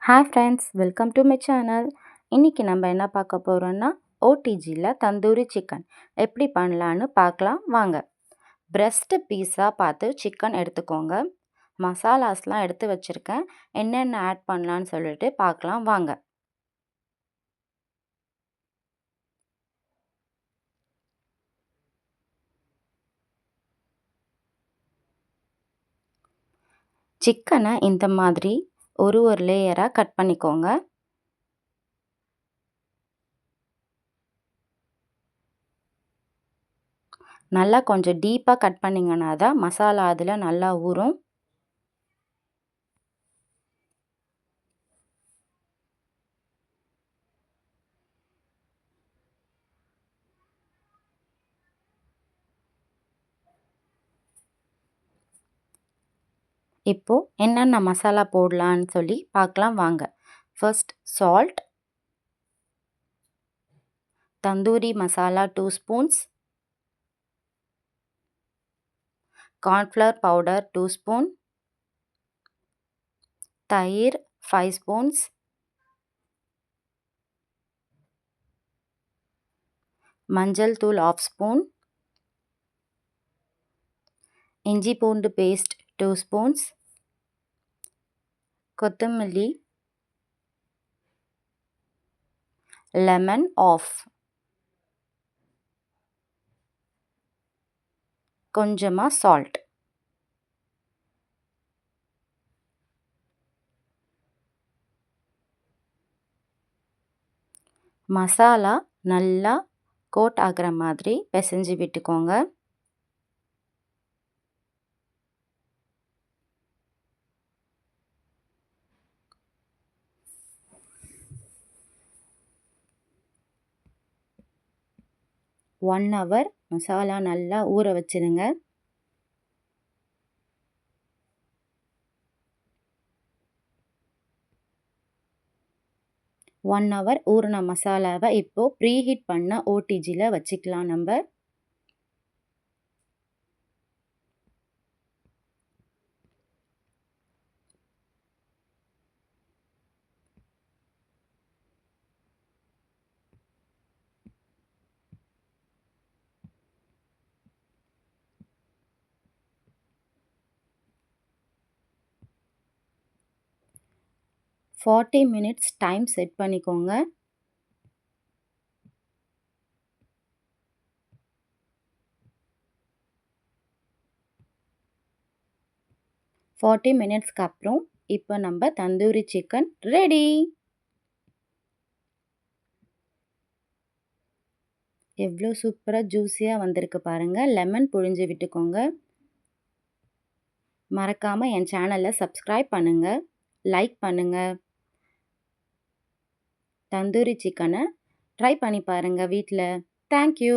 Hi friends, welcome to my channel. இன்றைக்கி நம்ம என்ன பார்க்க போகிறோன்னா ஓடிஜியில் தந்தூரி சிக்கன் எப்படி பண்ணலான்னு பார்க்கலாம் வாங்க. பிரஸ்ட்டு பீஸாக பார்த்து சிக்கன் எடுத்துக்கோங்க. மசாலாஸ்லாம் எடுத்து வச்சுருக்கேன். என்னென்ன ஆட் பண்ணலான்னு சொல்லிட்டு பார்க்கலாம் வாங்க. சிக்கனை இந்த மாதிரி ஒரு லேயராக கட் பண்ணிக்கோங்க. நல்லா கொஞ்சம் டீப்பாக கட் பண்ணிங்கன்னா தான் மசாலா அதில் நல்லா ஊறும். இப்போது என்னென்ன மசாலா போடலான்னு சொல்லி பார்க்கலாம் வாங்க. First salt, tandoori masala 2 spoons, cornflour powder 2 spoon, தயிர் 5 ஸ்பூன்ஸ், மஞ்சள் தூள் 1/2 ஸ்பூன், இஞ்சி பூண்டு பேஸ்ட் 2 ஸ்பூன்ஸ், கொத்தமல்லி, லெமன் ஆஃப், கொஞ்சமாக சால்ட். மசாலா நல்லா கோட் ஆகிற மாதிரி பிசைஞ்சு விட்டுக்கோங்க. ஒன் ஹவர் மசாலா நல்லா ஊற வச்சிருங்க. ஒன் ஹவர் ஊறின மசாலாவை இப்போது ப்ரீஹீட் பண்ண ஓடிஜியில் வச்சுக்கலாம் நம்ம. ஃபார்ட்டி மினிட்ஸ் டைம் செட் பண்ணிக்கோங்க. ஃபார்ட்டி மினிட்ஸ்க்கு அப்புறம் இப்போ நம்ம தந்தூரி சிக்கன் ரெடி. எவ்வளோ சூப்பராக ஜூஸியாக வந்திருக்கு பாருங்கள். லெமன் புழிஞ்சு விட்டுக்கோங்க. மறக்காமல் என் சேனலை சப்ஸ்கிரைப் பண்ணுங்கள், லைக் பண்ணுங்கள். தந்தூரி சிக்கனை ட்ரை பண்ணி பாருங்கள் வீட்டில். தேங்க்யூ.